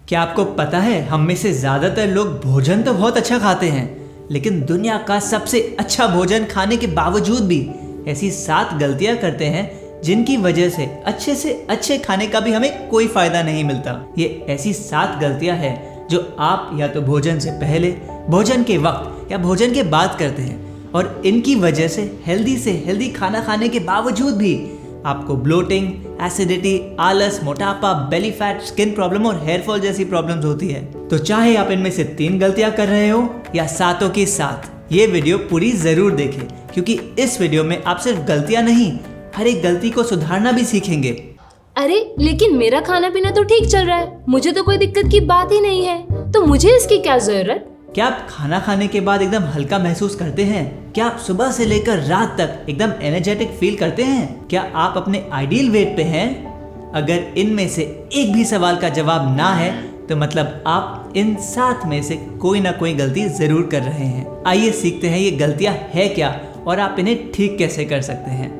क्या आपको पता है हम में से ज्यादातर लोग भोजन तो बहुत अच्छा खाते हैं, लेकिन दुनिया का सबसे अच्छा भोजन खाने के बावजूद भी ऐसी 7 गलतियां करते हैं जिनकी वजह से अच्छे खाने का भी हमें कोई फायदा नहीं मिलता। ये ऐसी 7 गलतियां हैं जो आप या तो भोजन से पहले, भोजन के वक्त या भोजन के बाद करते हैं, और इनकी वजह से हेल्दी खाना खाने के बावजूद भी आपको ब्लोटिंग, एसिडिटी, आलस, मोटापा, बेली फैट, स्किन प्रॉब्लम और हेयर फॉल जैसी प्रॉब्लम्स होती है। तो चाहे आप इनमें से 3 गलतियां कर रहे हो या 7 की 7, ये वीडियो पूरी जरूर देखें, क्योंकि इस वीडियो में आप सिर्फ गलतियां नहीं, हर एक गलती को सुधारना भी सीखेंगे। अरे लेकिन मेरा खाना पीना तो ठीक चल रहा है, मुझे तो कोई दिक्कत की बात ही नहीं है, तो मुझे इसकी क्या जरूरत? क्या आप खाना खाने के बाद एकदम हल्का महसूस करते हैं? क्या आप सुबह से लेकर रात तक एकदम एनर्जेटिक फील करते हैं? क्या आप अपने आइडियल वेट पे हैं? अगर इनमें से एक भी सवाल का जवाब ना है तो मतलब आप इन 7 में से कोई ना कोई गलती जरूर कर रहे हैं। आइए सीखते हैं ये गलतियां है क्या और आप इन्हें ठीक कैसे कर सकते हैं।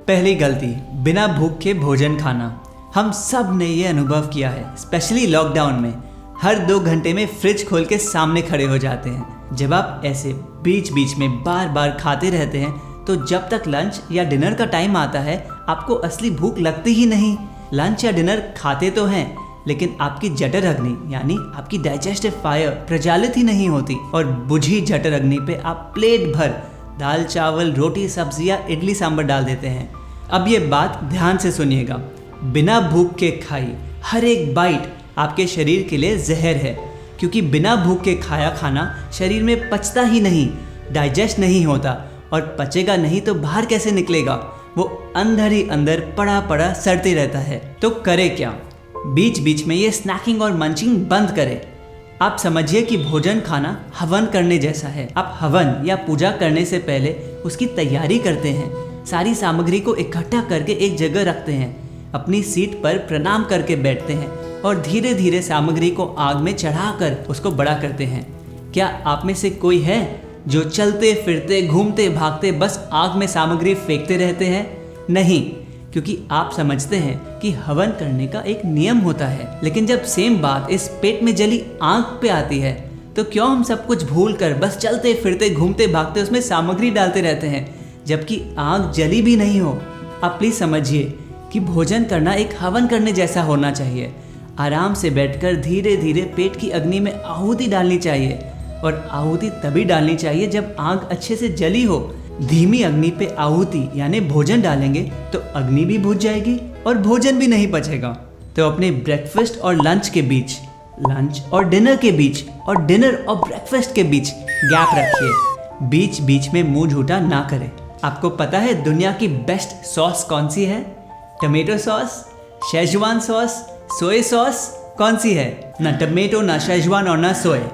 पहली गलती, बिना भूख के भोजन खाना। हम सब ने ये अनुभव किया है, स्पेशली लॉकडाउन में। हर 2 घंटे में फ्रिज खोल के सामने खड़े हो जाते हैं। जब आप ऐसे बीच बीच में बार बार खाते रहते हैं तो जब तक लंच या डिनर का टाइम आता है आपको असली भूख लगती ही नहीं। लंच या डिनर खाते तो हैं, लेकिन आपकी जठर अग्नि यानी आपकी डाइजेस्टिव फायर प्रज्वलित ही नहीं होती, और बुझी जठर अग्नि पे आप प्लेट भर दाल, चावल, रोटी, सब्जी या इडली सांभर डाल देते हैं। अब ये बात ध्यान से सुनिएगा, बिना भूख के खाई हर एक बाइट आपके शरीर के लिए जहर है, क्योंकि बिना भूख के खाया खाना शरीर में पचता ही नहीं, डाइजेस्ट नहीं होता, और पचेगा नहीं तो बाहर कैसे निकलेगा? वो अंदर ही अंदर पड़ा पड़ा सड़ते रहता है। तो करे क्या? बीच बीच में ये स्नैकिंग और मंचिंग बंद करें। आप समझिए कि भोजन खाना हवन करने जैसा है। आप हवन या पूजा करने से पहले उसकी तैयारी करते हैं, सारी सामग्री को इकट्ठा करके एक जगह रखते हैं, अपनी सीट पर प्रणाम करके बैठते हैं और धीरे धीरे सामग्री को आग में चढ़ाकर उसको बड़ा करते हैं। क्या आप में से कोई है जो चलते फिरते घूमते भागते बस आग में सामग्री फेंकते रहते हैं? नहीं, क्योंकि आप समझते हैं कि हवन करने का एक नियम होता है। लेकिन जब सेम बात इस पेट में जली आग पे आती है तो क्यों हम सब कुछ भूल कर बस चलते फिरते घूमते भागते उसमें सामग्री डालते रहते हैं, जबकि आग जली भी नहीं हो? आप प्लीज समझिए कि भोजन करना एक हवन करने जैसा होना चाहिए। आराम से बैठकर धीरे धीरे पेट की अग्नि में आहुति डालनी चाहिए, और आहुति तभी डालनी चाहिए जब आग अच्छे से जली हो। धीमी अग्नि पे आहुति यानी भोजन डालेंगे तो अग्नि भी बुझ जाएगी और भोजन भी नहीं पचेगा। तो अपने ब्रेकफास्ट और लंच के बीच, लंच और डिनर के बीच, और डिनर और ब्रेकफास्ट के बीच गैप रखिए। बीच बीच में मुंह झूठा ना करें। आपको पता है दुनिया की बेस्ट सॉस कौन सी है? Tomato sauce, Schezwan sauce, soya sauce? कौन सी है? ना टमेटो, ना शेजवान और ना सोया।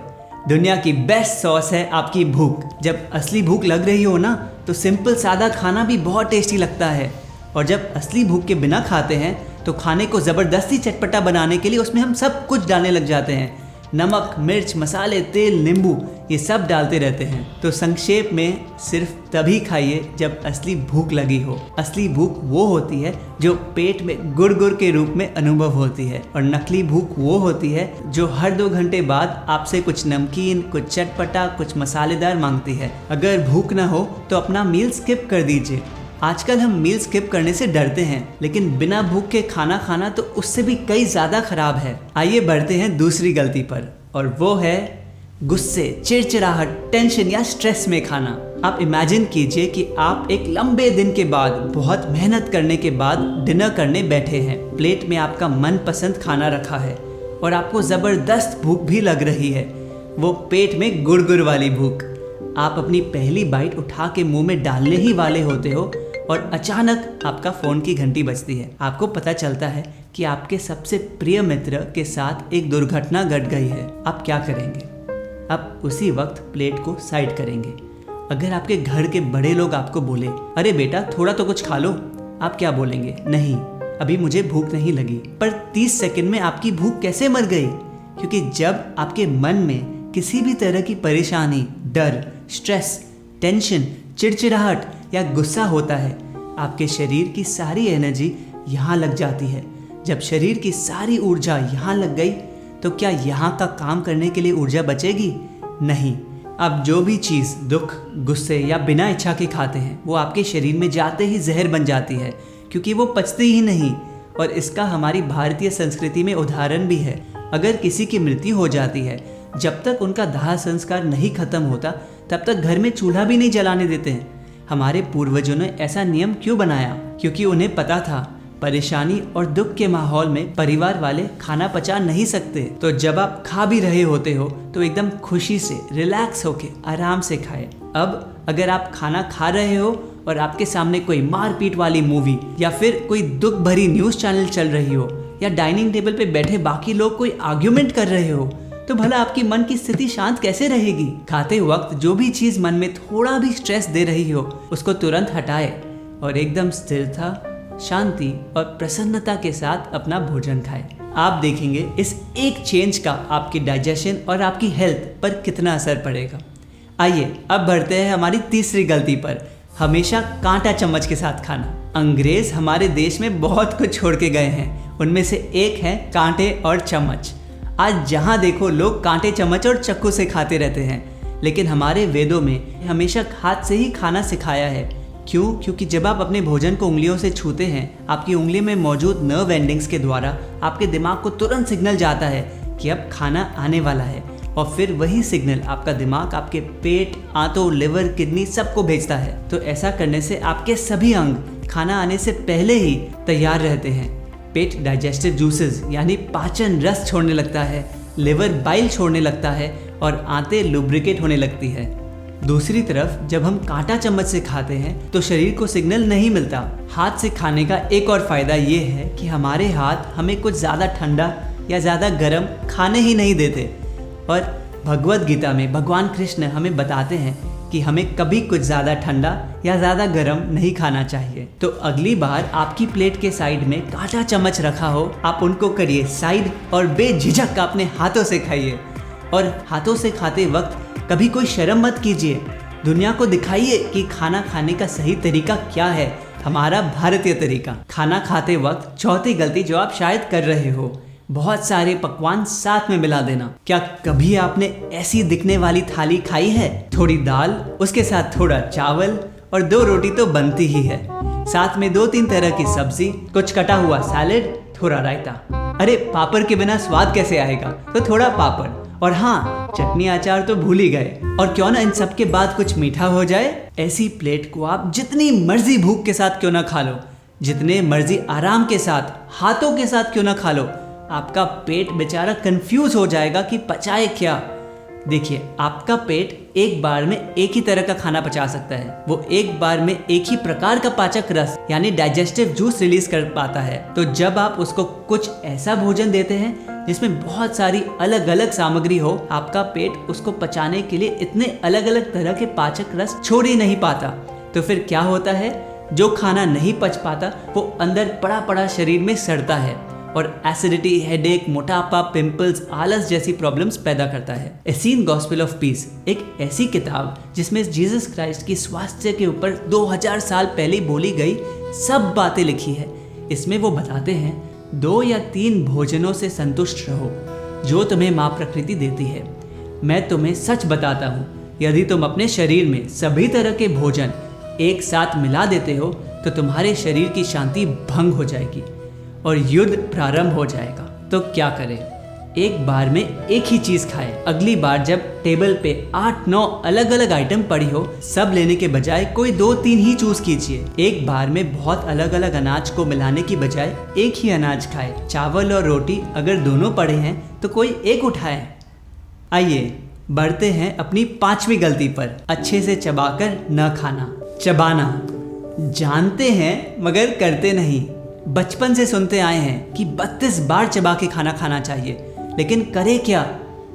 दुनिया की बेस्ट सॉस है आपकी भूख। जब असली भूख लग रही हो ना तो सिंपल सादा खाना भी बहुत टेस्टी लगता है, और जब असली भूख के बिना खाते हैं तो खाने को ज़बरदस्ती चटपटा बनाने के लिए उसमें हम सब कुछ डालने लग जाते हैं। नमक, मिर्च, मसाले, तेल, नींबू, ये सब डालते रहते हैं। तो संक्षेप में सिर्फ तभी खाइए जब असली भूख लगी हो। असली भूख वो होती है जो पेट में गुड़ के रूप में अनुभव होती है, और नकली भूख वो होती है जो हर 2 घंटे बाद आपसे कुछ नमकीन, कुछ चटपटा, कुछ मसालेदार मांगती है। अगर भूख ना हो तो अपना मील स्किप कर दीजिए। आजकल हम मील स्किप करने से डरते हैं, लेकिन बिना भूख के खाना खाना तो उससे भी कई ज़्यादा खराब है। आइए बढ़ते हैं दूसरी गलती पर, और वो है गुस्से, चिड़चिड़ाहट, टेंशन या स्ट्रेस में खाना। आप इमेजिन कीजिए कि आप एक लंबे दिन के बाद, बहुत मेहनत करने के बाद डिनर करने बैठे हैं। प्लेट में आपका मनपसंद खाना रखा है और आपको ज़बरदस्त भूख भी लग रही है, वो पेट में गुड़ वाली भूख। आप अपनी पहली बाइट उठा के मुंह में डालने ही वाले होते हो और अचानक आपका फ़ोन की घंटी बजती है। आपको पता चलता है कि आपके सबसे प्रिय मित्र के साथ एक दुर्घटना घट गई है। आप क्या करेंगे? आप उसी वक्त प्लेट को साइड करेंगे। अगर आपके घर के बड़े लोग आपको बोले, अरे बेटा थोड़ा तो कुछ खा लो, आप क्या बोलेंगे? नहीं, अभी मुझे भूख नहीं लगी। पर 30 सेकंड में आपकी भूख कैसे मर गई? क्योंकि जब आपके मन में किसी भी तरह की परेशानी, डर, स्ट्रेस, टेंशन, चिड़चिड़ाहट या गुस्सा होता है, आपके शरीर की सारी एनर्जी यहाँ लग जाती है। जब शरीर की सारी ऊर्जा यहाँ लग गई तो क्या यहाँ का काम करने के लिए ऊर्जा बचेगी? नहीं। अब जो भी चीज़ दुख, गुस्से या बिना इच्छा के खाते हैं वो आपके शरीर में जाते ही जहर बन जाती है, क्योंकि वो पचती ही नहीं। और इसका हमारी भारतीय संस्कृति में उदाहरण भी है। अगर किसी की मृत्यु हो जाती है, जब तक उनका दाह संस्कार नहीं खत्म होता तब तक घर में चूल्हा भी नहीं जलाने देते हैं। हमारे पूर्वजों ने ऐसा नियम क्यों बनाया? क्योंकि उन्हें पता था परेशानी और दुख के माहौल में परिवार वाले खाना पचा नहीं सकते। तो जब आप खा भी रहे होते हो तो एकदम खुशी से रिलैक्स होके आराम से खाएं। अब अगर आप खाना खा रहे हो और आपके सामने कोई मारपीट वाली मूवी या फिर कोई दुख भरी न्यूज़ चैनल चल रही हो या डाइनिंग टेबल पे बैठे बाकी लोग कोई आर्ग्यूमेंट कर रहे हो, तो भला आपकी मन की स्थिति शांत कैसे रहेगी? खाते वक्त जो भी चीज़ मन में थोड़ा भी स्ट्रेस दे रही हो उसको तुरंत हटाए और एकदम स्थिरता, शांति और प्रसन्नता के साथ अपना भोजन खाएं। आप देखेंगे इस एक चेंज का आपकी डाइजेशन और आपकी हेल्थ पर कितना असर पड़ेगा। आइए अब बढ़ते हैं हमारी तीसरी गलती पर, हमेशा कांटा चम्मच के साथ खाना। अंग्रेज हमारे देश में बहुत कुछ छोड़ के गए हैं, उनमें से एक है कांटे और चम्मच। आज जहाँ देखो लोग कांटे, चम्मच और चक्कू से खाते रहते हैं, लेकिन हमारे वेदों में हमेशा हाथ से ही खाना सिखाया है। क्यों? क्योंकि जब आप अपने भोजन को उंगलियों से छूते हैं, आपकी उंगली में मौजूद नर्व एंडिंग्स के द्वारा आपके दिमाग को तुरंत सिग्नल जाता है कि अब खाना आने वाला है, और फिर वही सिग्नल आपका दिमाग आपके पेट, आंतों, लिवर, किडनी सबको भेजता है। तो ऐसा करने से आपके सभी अंग खाना आने से पहले ही तैयार रहते हैं। पेट डाइजेस्टिव जूसेस यानी पाचन रस छोड़ने लगता है, लिवर बाइल छोड़ने लगता है और आंतें लुब्रिकेट होने लगती है। दूसरी तरफ जब हम कांटा चम्मच से खाते हैं तो शरीर को सिग्नल नहीं मिलता। हाथ से खाने का एक और फायदा ये है कि हमारे हाथ हमें कुछ ज़्यादा ठंडा या ज़्यादा गर्म खाने ही नहीं देते। और भगवद गीता में भगवान कृष्ण हमें बताते हैं कि हमें कभी कुछ ज़्यादा ठंडा या ज़्यादा गर्म नहीं खाना चाहिए। तो अगली बार आपकी प्लेट के साइड में कांटा चम्मच रखा हो, आप उनको करिए साइड और बेझिझक अपने हाथों से खाइए। और हाथों से खाते वक्त कभी कोई शर्म मत कीजिए। दुनिया को दिखाइए कि खाना खाने का सही तरीका क्या है, हमारा भारतीय तरीका। खाना खाते वक्त चौथी गलती जो आप शायद कर रहे हो, बहुत सारे पकवान साथ में मिला देना। क्या कभी आपने ऐसी दिखने वाली थाली खाई है? थोड़ी दाल, उसके साथ थोड़ा चावल और 2 रोटी तो बनती ही है, साथ में 2-3 तरह की सब्जी, कुछ कटा हुआ सैलेड, थोड़ा रायता। अरे पापड़ के बिना स्वाद कैसे आएगा? तो थोड़ा पापड़, और हाँ, चटनी अचार तो भूल ही गए। और क्यों ना इन सब के बाद कुछ मीठा हो जाए। ऐसी प्लेट को आप जितनी मर्जी भूख के साथ क्यों ना खा लो, जितने मर्जी आराम के साथ, हाथों के साथ क्यों ना खा लो, आपका पेट बेचारा कंफ्यूज हो जाएगा कि पचाए क्या। देखिए, आपका पेट एक बार में एक ही तरह का खाना पचा सकता है। वो एक बार में एक ही प्रकार का पाचक रस यानी डाइजेस्टिव जूस रिलीज कर पाता है। तो जब आप उसको कुछ ऐसा भोजन देते हैं जिसमें बहुत सारी अलग अलग सामग्री हो, आपका पेट उसको पचाने के लिए इतने अलग अलग तरह के पाचक रस छोड़ ही नहीं पाता। तो फिर क्या होता है? जो खाना नहीं पच पाता वो अंदर पड़ा पड़ा शरीर में सड़ता है और एसिडिटी, हेडेक, मोटापा, पिंपल्स, आलस जैसी प्रॉब्लम्स पैदा करता है। एसीन गॉस्पेल ऑफ पीस एक ऐसी किताब जिसमें जीसस क्राइस्ट की स्वास्थ्य के ऊपर 2000 साल पहले बोली गई सब बातें लिखी है। इसमें वो बताते हैं 2 या 3 भोजनों से संतुष्ट रहो जो तुम्हें माँ प्रकृति देती है। मैं तुम्हें सच बताता हूँ, यदि तुम अपने शरीर में सभी तरह के भोजन एक साथ मिला देते हो तो तुम्हारे शरीर की शांति भंग हो जाएगी और युद्ध प्रारंभ हो जाएगा। तो क्या करें? एक बार में एक ही चीज खाएं। अगली बार जब टेबल पे 8-9 अलग अलग आइटम पड़ी हो, सब लेने के बजाय कोई 2-3 ही चूज कीजिए। एक बार में बहुत अलग अलग अनाज को मिलाने की बजाय एक ही अनाज खाएं। चावल और रोटी अगर दोनों पड़े हैं तो कोई एक उठाएं। आइए बढ़ते हैं अपनी 5वीं गलती पर, अच्छे से चबाकर न खाना। चबाना जानते हैं मगर करते नहीं। बचपन से सुनते आए हैं कि 32 बार चबा के खाना खाना चाहिए, लेकिन करें क्या?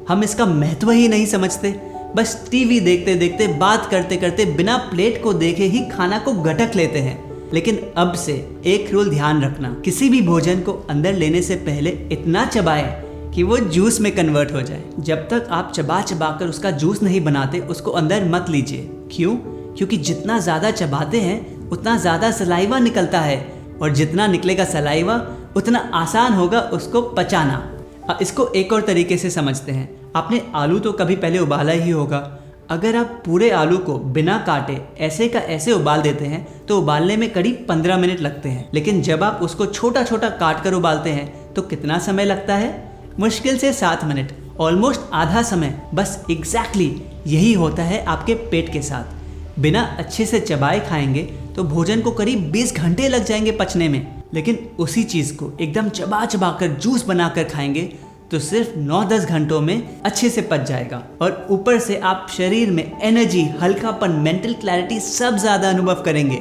हम इसका महत्व ही नहीं समझते। बस टीवी देखते देखते, बात करते करते, बिना प्लेट को देखे ही खाना को गटक लेते हैं। लेकिन अब से एक रूल ध्यान रखना, किसी भी भोजन को अंदर लेने से पहले इतना चबाएं कि वो जूस में कन्वर्ट हो जाए। जब तक आप चबा चबा कर उसका जूस नहीं बनाते, उसको अंदर मत लीजिए। क्यों? क्योंकि जितना ज़्यादा चबाते हैं उतना ज़्यादा सलाइवा निकलता है और जितना निकलेगा सलाइवा उतना आसान होगा उसको पचाना। इसको एक और तरीके से समझते हैं। आपने आलू तो कभी पहले उबाला ही होगा। अगर आप पूरे आलू को बिना काटे ऐसे का ऐसे उबाल देते हैं तो उबालने में करीब 15 मिनट लगते हैं, लेकिन जब आप उसको छोटा छोटा काट कर उबालते हैं तो कितना समय लगता है? मुश्किल से 7 मिनट, ऑलमोस्ट आधा समय। बस एग्जैक्टली यही होता है आपके पेट के साथ। बिना अच्छे से चबाए खाएंगे तो भोजन को करीब 20 घंटे लग जाएंगे पचने में, लेकिन उसी चीज़ को एकदम चबा चबा कर जूस बनाकर खाएंगे तो सिर्फ 9-10 घंटों में अच्छे से पच जाएगा। और ऊपर से आप शरीर में एनर्जी, हल्कापन, मेंटल क्लैरिटी सब ज़्यादा अनुभव करेंगे,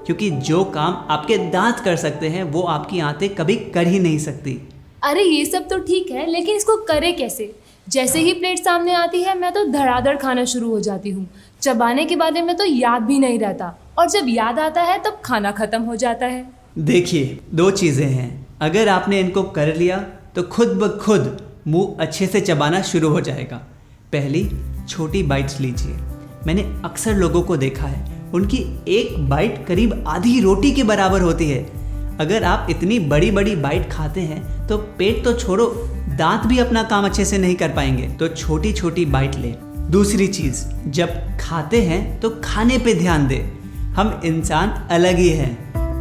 क्योंकि जो काम आपके दांत कर सकते हैं वो आपकी आंतें कभी कर ही नहीं सकती। अरे ये सब तो ठीक है, लेकिन इसको करे कैसे? जैसे ही प्लेट सामने आती है मैं तो धड़ाधड़ खाना शुरू हो जाती हूँ। चबाने के बारे में तो याद भी नहीं रहता, और जब याद आता है तब खाना खत्म हो जाता है। देखिए, 2 चीज़ें हैं। अगर आपने इनको कर लिया तो खुद ब खुद मुंह अच्छे से चबाना शुरू हो जाएगा। पहली छोटी बाइट्स लीजिए। मैंने अक्सर लोगों को देखा है, उनकी एक बाइट करीब आधी रोटी के बराबर होती है। अगर आप इतनी बड़ी बड़ी बाइट खाते हैं तो पेट तो छोड़ो, दांत भी अपना काम अच्छे से नहीं कर पाएंगे। तो छोटी छोटी बाइट लें। दूसरी चीज़, जब खाते हैं तो खाने पे ध्यान दें। हम इंसान अलग ही हैं,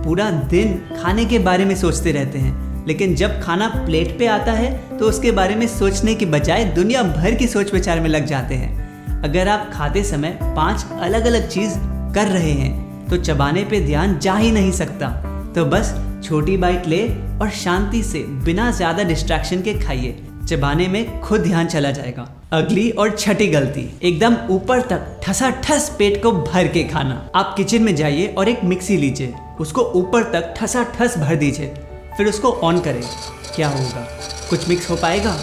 पूरा दिन खाने के बारे में सोचते रहते हैं, लेकिन जब खाना प्लेट पे आता है तो उसके बारे में सोचने की बजाय दुनिया भर की सोच विचार में लग जाते हैं। अगर आप खाते समय 5 अलग अलग चीज़ कर रहे हैं तो चबाने पे ध्यान जा ही नहीं सकता। तो बस छोटी बाइट ले और शांति से बिना ज़्यादा डिस्ट्रैक्शन के खाइए। चबाने में खुद ध्यान चला जाएगा। अगली और छठी गलती, एकदम ऊपर तक ठसाठस पेट को भर के खाना। आप किचन में जाइए और एक मिक्सी लीजिए, उसको ऊपर तक ठसाठस भर दीजिए, फिर उसको ऑन करें। क्या होगा? कुछ मिक्स हो पाएगा?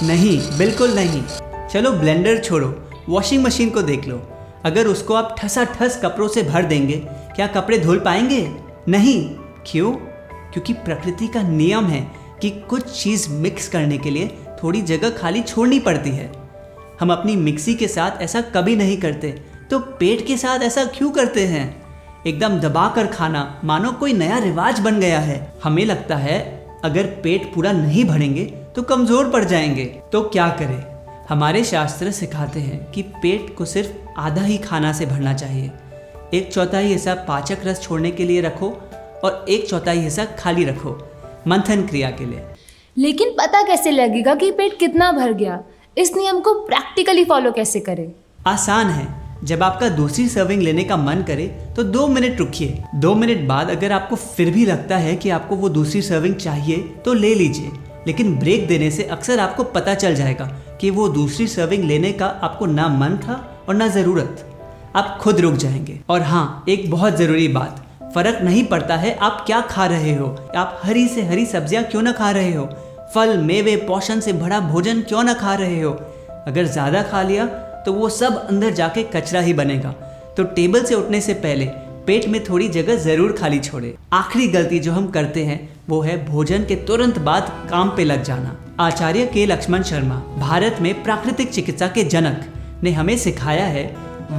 नहीं, बिल्कुल नहीं। चलो ब्लेंडर छोड़ो, वॉशिंग मशीन को देख लो। अगर उसको आप ठसाठस कपड़ों से भर देंगे, क्या कपड़े धुल पाएंगे? नहीं। क्यों? क्योंकि प्रकृति का नियम है कि कुछ चीज़ मिक्स करने के लिए थोड़ी जगह खाली छोड़नी पड़ती है। हम अपनी मिक्सी के साथ ऐसा कभी नहीं करते, तो पेट के साथ ऐसा क्यों करते हैं? एकदम दबाकर खाना मानो कोई नया रिवाज बन गया है। हमें लगता है अगर पेट पूरा नहीं भरेंगे तो कमज़ोर पड़ जाएंगे। तो क्या करें? हमारे शास्त्र सिखाते हैं कि पेट को सिर्फ आधा ही खाना से भरना चाहिए। 1/4 हिस्सा पाचक रस छोड़ने के लिए रखो और 1/4 हिस्सा खाली रखो मंथन क्रिया के लिए। लेकिन पता कैसे लगेगा कि पेट कितना भर गया? इस नियम को प्रैक्टिकली फॉलो कैसे करें? आसान है। जब आपका दूसरी सर्विंग लेने का मन करे तो 2 मिनट रुकिए। 2 मिनट बाद अगर आपको फिर भी लगता है कि आपको वो दूसरी सर्विंग चाहिए तो ले लीजिए, लेकिन ब्रेक देने से अक्सर आपको पता चल जाएगा कि वो दूसरी सर्विंग लेने का आपको ना मन था और ना ज़रूरत। आप खुद रुक जाएंगे। और हाँ, एक बहुत ज़रूरी बात, फ़र्क नहीं पड़ता है आप क्या खा रहे हो। आप हरी से हरी सब्जियां क्यों ना खा रहे हो, फल, मेवे, पोषण से भरा भोजन क्यों ना खा रहे हो। अगर ज़्यादा खा लिया तो वो सब अंदर जाके कचरा ही बनेगा। तो टेबल से उठने से पहले पेट में थोड़ी जगह ज़रूर खाली छोड़े। आखिरी गलती जो हम करते हैं वो है भोजन के तुरंत बाद काम पे लग जाना। आचार्य के लक्ष्मण शर्मा, भारत में प्राकृतिक चिकित्सा के जनक, ने हमें सिखाया है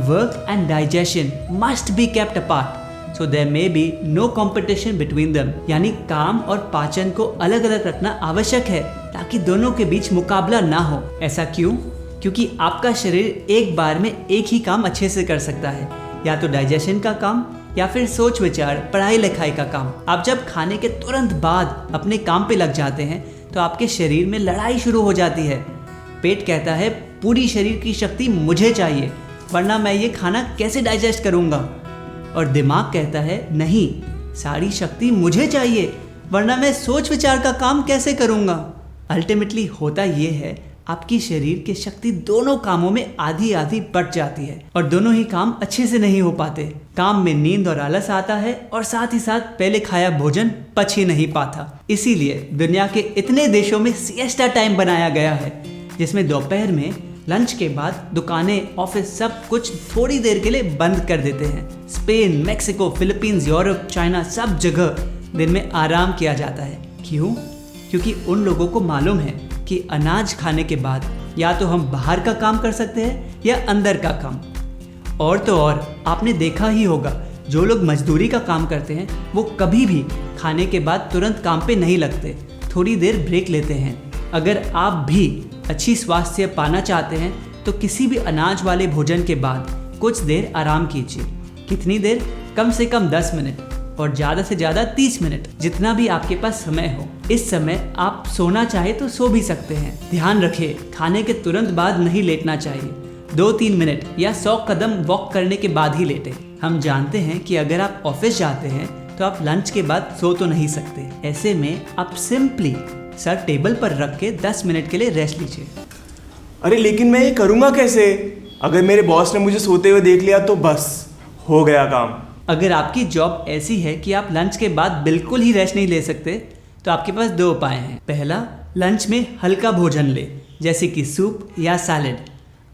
work and digestion must be kept apart so there may be no competition between them. यानी काम और पाचन को अलग अलग रखना आवश्यक है ताकि दोनों के बीच मुकाबला ना हो। ऐसा क्यों? क्योंकि आपका शरीर एक बार में एक ही काम अच्छे से कर सकता है, या तो डाइजेशन का काम या फिर सोच विचार, पढ़ाई लिखाई का काम। आप जब खाने के तुरंत बाद अपने काम पे लग जाते हैं तो आपके शरीर में लड़ाई शुरू हो जाती है। पेट कहता है पूरी शरीर की शक्ति मुझे चाहिए, वरना मैं ये खाना कैसे डाइजेस्ट करूँगा। और दिमाग कहता है नहीं, सारी शक्ति मुझे चाहिए, वरना मैं सोच विचार का काम कैसे करूँगा। अल्टीमेटली होता ये है आपकी शरीर की शक्ति दोनों कामों में आधी आधी बट जाती है और दोनों ही काम अच्छे से नहीं हो पाते। काम में नींद और आलस आता है और साथ ही साथ पहले खाया भोजन पच ही नहीं पाता। इसीलिए दुनिया के इतने देशों में सिएस्टा टाइम बनाया गया है, जिसमें दोपहर में लंच के बाद दुकानें, ऑफिस सब कुछ थोड़ी देर के लिए बंद कर देते हैं। Spain, Mexico, Philippines, Europe, China सब जगह दिन में आराम किया जाता है। क्यों? क्योंकि उन लोगों को मालूम है कि अनाज खाने के बाद या तो हम बाहर का काम कर सकते हैं या अंदर का काम। और तो और आपने देखा ही होगा जो लोग मजदूरी का काम करते हैं वो कभी भी खाने के बाद तुरंत काम पे नहीं लगते, थोड़ी देर ब्रेक लेते हैं। अगर आप भी अच्छी स्वास्थ्य पाना चाहते हैं तो किसी भी अनाज वाले भोजन के बाद कुछ देर आराम कीजिए। कितनी देर? कम से कम 10 मिनट और ज़्यादा से ज़्यादा 30 मिनट, जितना भी आपके पास समय हो। इस समय आप सोना चाहे तो सो भी सकते हैं। ध्यान रखिए, खाने के तुरंत बाद नहीं लेटना चाहिए। 2-3 मिनट या 100 कदम वॉक करने के बाद ही लेटें। हम जानते हैं कि अगर आप ऑफिस जाते हैं तो आप लंच के बाद सो तो नहीं सकते। ऐसे में आप सिंपली सर टेबल पर रख के 10 मिनट के लिए रेस्ट लीजिए। अरे लेकिन मैं ये करूँगा कैसे? अगर मेरे बॉस ने मुझे सोते हुए देख लिया तो बस हो गया काम। अगर आपकी जॉब ऐसी है कि आप लंच के बाद बिल्कुल ही रेस्ट नहीं ले सकते तो आपके पास 2 उपाय हैं। पहला, लंच में हल्का भोजन ले, जैसे कि सूप या सैलेड।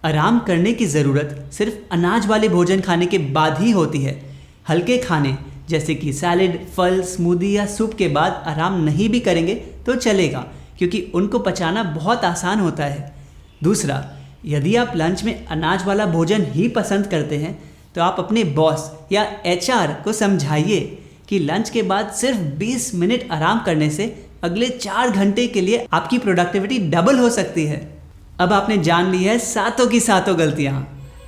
आराम करने की ज़रूरत सिर्फ अनाज वाले भोजन खाने के बाद ही होती है। हल्के खाने जैसे कि सैलेड, फल, स्मूदी या सूप के बाद आराम नहीं भी करेंगे तो चलेगा, क्योंकि उनको पचाना बहुत आसान होता है। दूसरा, यदि आप लंच में अनाज वाला भोजन ही पसंद करते हैं तो आप अपने बॉस या HR को समझाइए कि लंच के बाद सिर्फ 20 मिनट आराम करने से अगले 4 घंटे के लिए आपकी प्रोडक्टिविटी डबल हो सकती है। अब आपने जान ली है सातों की सातों गलतियाँ।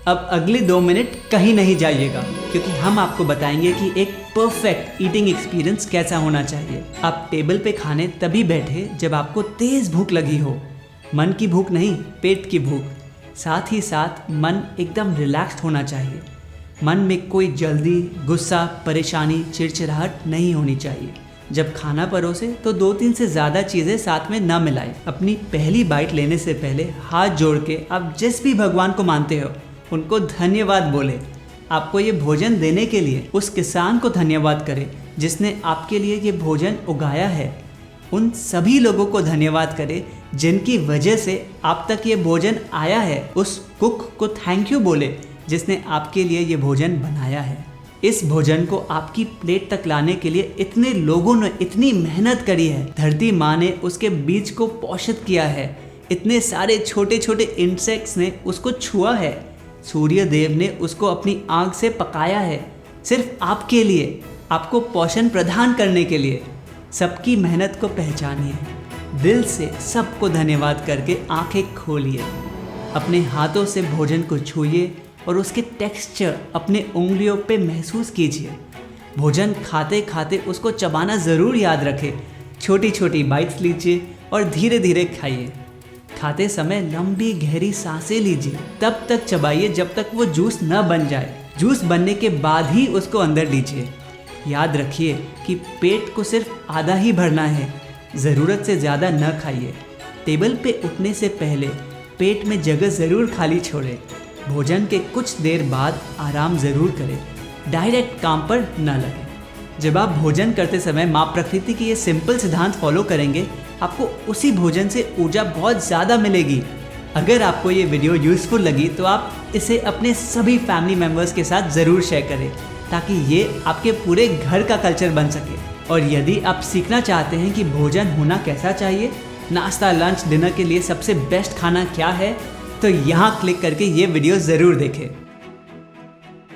अब अगले 2 मिनट कहीं नहीं जाइएगा, क्योंकि हम आपको बताएंगे कि एक परफेक्ट ईटिंग एक्सपीरियंस कैसा होना चाहिए। आप टेबल पे खाने तभी बैठे जब आपको तेज़ भूख लगी हो। मन की भूख नहीं, पेट की भूख। साथ ही साथ मन एकदम रिलैक्स्ड होना चाहिए। मन में कोई जल्दी, गुस्सा, परेशानी, चिड़चिड़ाहट नहीं होनी चाहिए। जब खाना परोसे तो 2-3 से ज़्यादा चीज़ें साथ में न मिलाएं। अपनी पहली बाइट लेने से पहले हाथ जोड़ के आप जिस भी भगवान को मानते हो उनको धन्यवाद बोले। आपको ये भोजन देने के लिए उस किसान को धन्यवाद करें जिसने आपके लिए ये भोजन उगाया है। उन सभी लोगों को धन्यवाद करें जिनकी वजह से आप तक ये भोजन आया है। उस कुक को थैंक यू बोले जिसने आपके लिए ये भोजन बनाया है। इस भोजन को आपकी प्लेट तक लाने के लिए इतने लोगों ने इतनी मेहनत करी है। धरती माँ ने उसके बीज को पोषित किया है। इतने सारे छोटे छोटे इंसेक्ट्स ने उसको छुआ है। सूर्य देव ने उसको अपनी आग से पकाया है, सिर्फ आपके लिए, आपको पोषण प्रदान करने के लिए। सबकी मेहनत को पहचानिए, दिल से सबको धन्यवाद करके आंखें खोलिए। अपने हाथों से भोजन को छूइए और उसके टेक्सचर अपने उंगलियों पे महसूस कीजिए। भोजन खाते खाते उसको चबाना ज़रूर याद रखें। छोटी छोटी बाइट्स लीजिए और धीरे धीरे खाइए। खाते समय लंबी गहरी सांसें लीजिए। तब तक चबाइए जब तक वो जूस न बन जाए। जूस बनने के बाद ही उसको अंदर लीजिए। याद रखिए कि पेट को सिर्फ आधा ही भरना है, ज़रूरत से ज़्यादा न खाइए। टेबल पे उठने से पहले पेट में जगह ज़रूर खाली छोड़ें। भोजन के कुछ देर बाद आराम ज़रूर करें, डायरेक्ट काम पर न लगें। जब आप भोजन करते समय माँ प्रकृति की ये सिंपल सिद्धांत फॉलो करेंगे, आपको उसी भोजन से ऊर्जा बहुत ज़्यादा मिलेगी। अगर आपको ये वीडियो यूज़फुल लगी तो आप इसे अपने सभी फैमिली मेम्बर्स के साथ ज़रूर शेयर करें, ताकि ये आपके पूरे घर का कल्चर बन सके। और यदि आप सीखना चाहते हैं कि भोजन होना कैसा चाहिए, नाश्ता, लंच, डिनर के लिए सबसे बेस्ट खाना क्या है, तो यहाँ क्लिक करके ये वीडियो ज़रूर देखें।